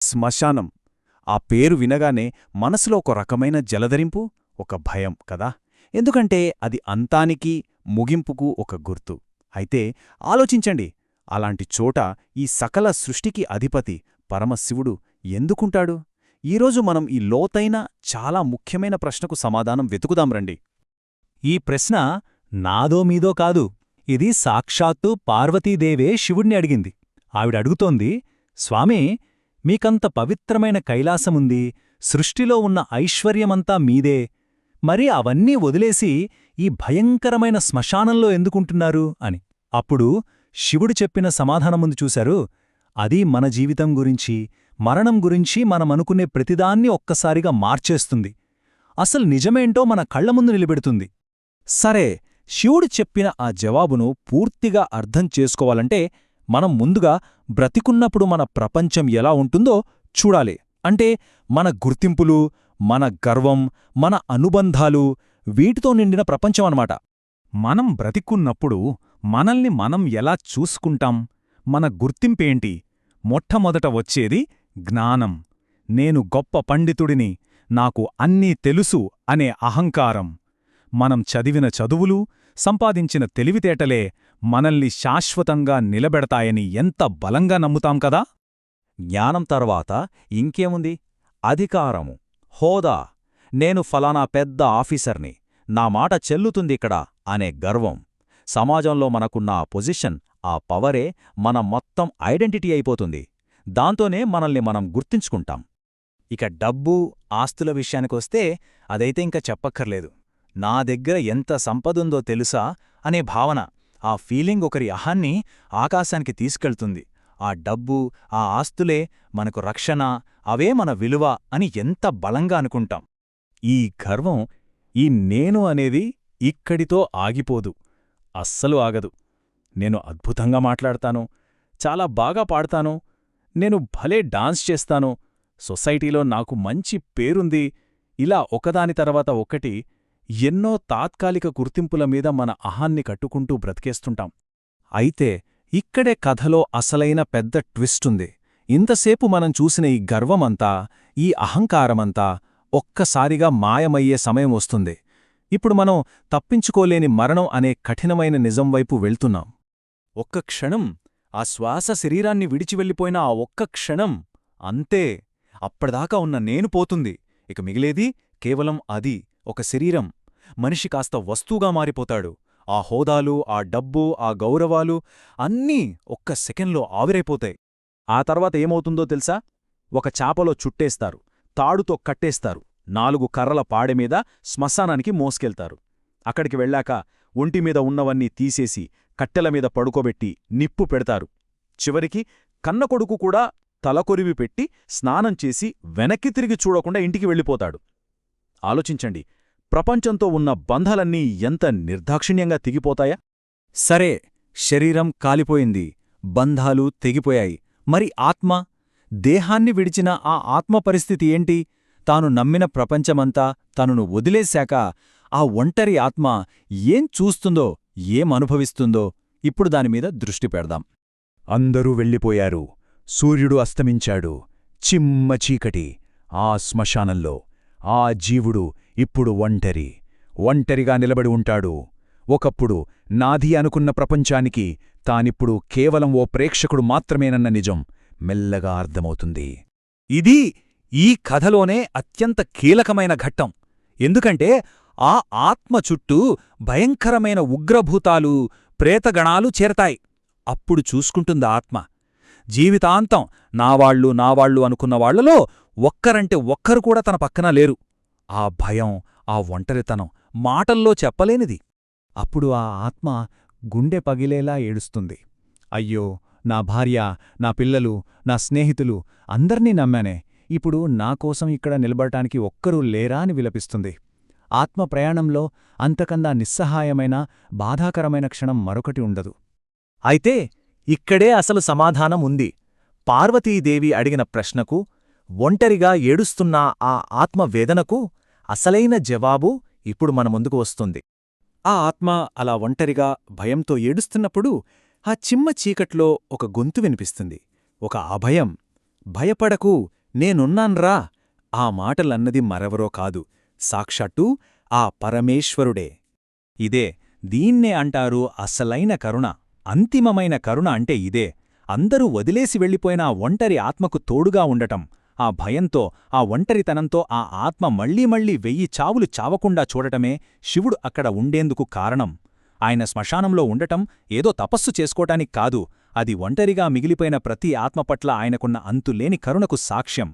శ్మశానం. ఆ పేరు వినగానే మనసులో ఒక రకమైన జలధరింపు, ఒక భయం కదా. ఎందుకంటే అది అంతానికి, ముగింపుకు ఒక గుర్తు. అయితే ఆలోచించండి, అలాంటి చోట ఈ సకల సృష్టికి అధిపతి పరమశివుడు ఎందుకుంటాడు? ఈరోజు మనం ఈ లోతైన, చాలా ముఖ్యమైన ప్రశ్నకు సమాధానం వెతుకుదాం రండి. ఈ ప్రశ్న నాదో మీదో కాదు. ఇది సాక్షాత్తు పార్వతీదేవే శివుణ్ణి అడిగింది. ఆవిడడుగుతోంది, స్వామీ, మీకంత పవిత్రమైన కైలాసముంది, సృష్టిలో ఉన్న ఐశ్వర్యమంతా మీదే, మరి అవన్నీ వదిలేసి ఈ భయంకరమైన శ్మశానంలో ఎందుకుంటున్నారు అని. అప్పుడు శివుడు చెప్పిన సమాధానముందు చూశారు, అది మన జీవితం గురించి, మరణం గురించి మనమనుకునే ప్రతిదాన్ని ఒక్కసారిగా మార్చేస్తుంది. అసలు నిజమేంటో మన కళ్లముందు నిలబెడుతుంది. సరే, శివుడు చెప్పిన ఆ జవాబును పూర్తిగా అర్థం చేసుకోవాలంటే మనం ముందుగా బ్రతికున్నప్పుడు మన ప్రపంచం ఎలా ఉంటుందో చూడాలి. అంటే మన గుర్తింపులు, మన గర్వం, మన అనుబంధాలు, వీటితో నిండిన ప్రపంచం అన్నమాట. మనం బ్రతికున్నప్పుడు మనల్ని మనం ఎలా చూసుకుంటాం? మన గుర్తింపేంటి? మొట్టమొదట వచ్చేది జ్ఞానం. నేను గొప్ప పండితుడిని, నాకు అన్నీ తెలుసు అనే అహంకారం. మనం చదివిన చదువులు, సంపాదించిన తెలివితేటలే మనల్ని శాశ్వతంగా నిలబెడతాయని ఎంత బలంగా నమ్ముతాం కదా. జ్ఞానం తర్వాత ఇంకేముంది? అధికారము, హోదా. నేను ఫలానా పెద్ద ఆఫీసర్ని, నా మాట చెల్లుతుందిక్కడ అనే గర్వం. సమాజంలో మనకున్న ఆ పొజిషన్, ఆ పవరే మన మొత్తం ఐడెంటిటీ అయిపోతుంది. దాంతోనే మనల్ని మనం గుర్తించుకుంటాం. ఇక డబ్బు, ఆస్తుల విషయానికొస్తే అదైతే ఇంక చెప్పక్కర్లేదు. నా దగ్గర ఎంత సంపదుందో తెలుసా అనే భావన, ఆ ఫీలింగ్ ఒకరి అహాన్ని ఆకాశానికి తీసుకెళ్తుంది. ఆ డబ్బు, ఆ ఆస్తులే మనకు రక్షణ, అవే మన విలువ అని ఎంత బలంగా అనుకుంటాం. ఈ గర్వం, ఈ నేను అనేది ఇక్కడితో ఆగిపోదు. అస్సలు ఆగదు. నేను అద్భుతంగా మాట్లాడతాను, చాలా బాగా పాడతాను, నేను భలే డాన్స్ చేస్తాను, సొసైటీలో నాకు మంచి పేరుంది, ఇలా ఒకదాని తర్వాత ఒకటి ఎన్నో తాత్కాలిక గుర్తింపుల మీద మన అహాన్ని కట్టుకుంటూ బ్రతికేస్తుంటాం. అయితే ఇక్కడే కథలో అసలైన పెద్ద ట్విస్టుంది. ఇంతసేపు మనం చూసిన ఈ గర్వమంతా, ఈ అహంకారమంతా ఒక్కసారిగా మాయమయ్యే సమయం వస్తుంది. ఇప్పుడు మనం తప్పించుకోలేని మరణం అనే కఠినమైన నిజం వైపు వెళ్తున్నాం. ఒక్క క్షణం, ఆ శ్వాస శరీరాన్ని విడిచివెళ్ళిపోయిన ఆ ఒక్క క్షణం, అంతే. అప్పటిదాకా ఉన్న నేను పోతుంది. ఇక మిగిలేది కేవలం అది, ఒక శరీరం. మనిషి కాస్త వస్తువుగా మారిపోతాడు. ఆ హోదాలు, ఆ డబ్బు, ఆ గౌరవాలు అన్నీ ఒక్క సెకండ్లో ఆవిరైపోతాయి. ఆ తర్వాత ఏమవుతుందో తెలుసా? ఒక చాపలో చుట్టేస్తారు, తాడుతో కట్టేస్తారు, 4 కర్రల పాడెమీద శ్మశానానికి మోసుకెళ్తారు. అక్కడికి వెళ్ళాక ఒంటిమీద ఉన్నవన్నీ తీసేసి కట్టెలమీద పడుకోబెట్టి నిప్పు పెడతారు. చివరికి కన్నకొడుకు కూడా తలకొరివి పెట్టి స్నానం చేసి వెనక్కి తిరిగి చూడకుండా ఇంటికి వెళ్ళిపోతాడు. ఆలోచించండి, ప్రపంచంతో ఉన్న బంధాలన్నీ ఎంత నిర్దాక్షిణ్యంగా తెగిపోతాయా? సరే, శరీరం కాలిపోయింది, బంధాలు తెగిపోయాయి. మరి ఆత్మ? దేహాన్ని విడిచిన ఆ ఆత్మ పరిస్థితి ఏంటి? తాను నమ్మిన ప్రపంచమంతా తనను వదిలేశాక ఆ ఒంటరి ఆత్మ ఏం చూస్తుందో, ఏమనుభవిస్తుందో ఇప్పుడు దానిమీద దృష్టి పెడదాం. అందరూ వెళ్ళిపోయారు. సూర్యుడు అస్తమించాడు. చిమ్మ చీకటి. ఆ శ్మశానంలో ఆ జీవుడు ఇప్పుడు ఒంటరిగా నిలబడి ఉంటాడు. ఒకప్పుడు నాది అనుకున్న ప్రపంచానికి తానిప్పుడు కేవలం ఓ ప్రేక్షకుడు మాత్రమేనన్న నిజం మెల్లగా అర్థమవుతుంది. ఇది ఈ కథలోనే అత్యంత కీలకమైన ఘట్టం. ఎందుకంటే ఆ ఆత్మ చుట్టూ భయంకరమైన ఉగ్రభూతాలు, ప్రేతగణాలు చేరతాయి. అప్పుడు చూసుకుంటుంది ఆత్మ, జీవితాంతం నావాళ్ళు అనుకున్న వాళ్లలో ఒక్కరంటే ఒక్కరు కూడా తన పక్కన లేరు. ఆ భయం, ఆ ఒంటరితనం మాటల్లో చెప్పలేనిది. అప్పుడు ఆ ఆత్మ గుండె పగిలేలా ఏడుస్తుంది. అయ్యో, నా భార్య, నా పిల్లలు, నా స్నేహితులు అందర్నీ నమ్మానే, ఇప్పుడు నాకోసం ఇక్కడ నిలబడటానికి ఒక్కరూ లేరా అని విలపిస్తుంది. ఆత్మ ప్రయాణంలో అంతకన్నా నిస్సహాయమైన, బాధాకరమైన క్షణం మరొకటి ఉండదు. అయితే ఇక్కడే అసలు సమాధానం ఉంది. పార్వతీదేవి అడిగిన ప్రశ్నకు, ఒంటరిగా ఏడుస్తున్న ఆ ఆత్మవేదనకు అసలైన జవాబు ఇప్పుడు మన ముందుకు వస్తుంది. ఆ ఆత్మ అలా ఒంటరిగా భయంతో ఏడుస్తున్నప్పుడు ఆ చిమ్మ చీకట్లో ఒక గొంతు వినిపిస్తుంది. ఒక అభయం, భయపడకు నేనున్నాన్రా ఆ మాటలన్నది మరెవరో కాదు, సాక్షాత్తూ ఆ పరమేశ్వరుడే. దీన్నే అంటారు అసలైన కరుణ. అంతిమమైన కరుణ అంటే ఇదే. అందరూ వదిలేసి వెళ్ళిపోయిన ఆ ఒంటరి ఆత్మకు తోడుగా ఉండటం. ఆ భయంతో, ఆ ఒంటరితనంతో ఆ ఆత్మ మళ్లీ మళ్లీ 1000 చావులు చావకుండా చూడటమే శివుడు అక్కడ ఉండేందుకు కారణం. ఆయన శ్మశానంలో ఉండటం ఏదో తపస్సు చేసుకోటానికి కాదు, అది ఒంటరిగా మిగిలిపోయిన ప్రతి ఆత్మపట్ల ఆయనకున్న అంతులేని కరుణకు సాక్ష్యం.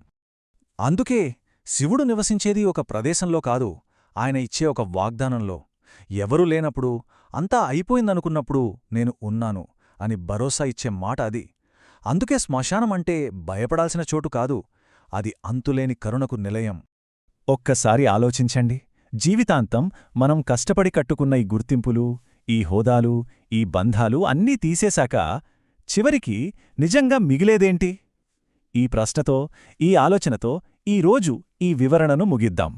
అందుకే శివుడు నివసించేది ఒక ప్రదేశంలో కాదు, ఆయన ఇచ్చే ఒక వాగ్దానంలో. ఎవరూ లేనప్పుడు, అంతా అయిపోయిందనుకున్నప్పుడు నేను ఉన్నాను అని భరోసా ఇచ్చే మాట అది. అందుకే శ్మశానమంటే భయపడాల్సిన చోటు కాదు, అది అంతులేని కరుణకు నిలయం. ఒక్కసారి ఆలోచించండి, జీవితాంతం మనం కష్టపడి కట్టుకున్న ఈ గుర్తింపులు, ఈ హోదాలు, ఈ బంధాలు అన్నీ తీసేశాక చివరికి నిజంగా మిగిలేదేంటి? ఈ ప్రశ్నతో, ఈ ఆలోచనతో ఈరోజు ఈ వివరణను ముగిద్దాం.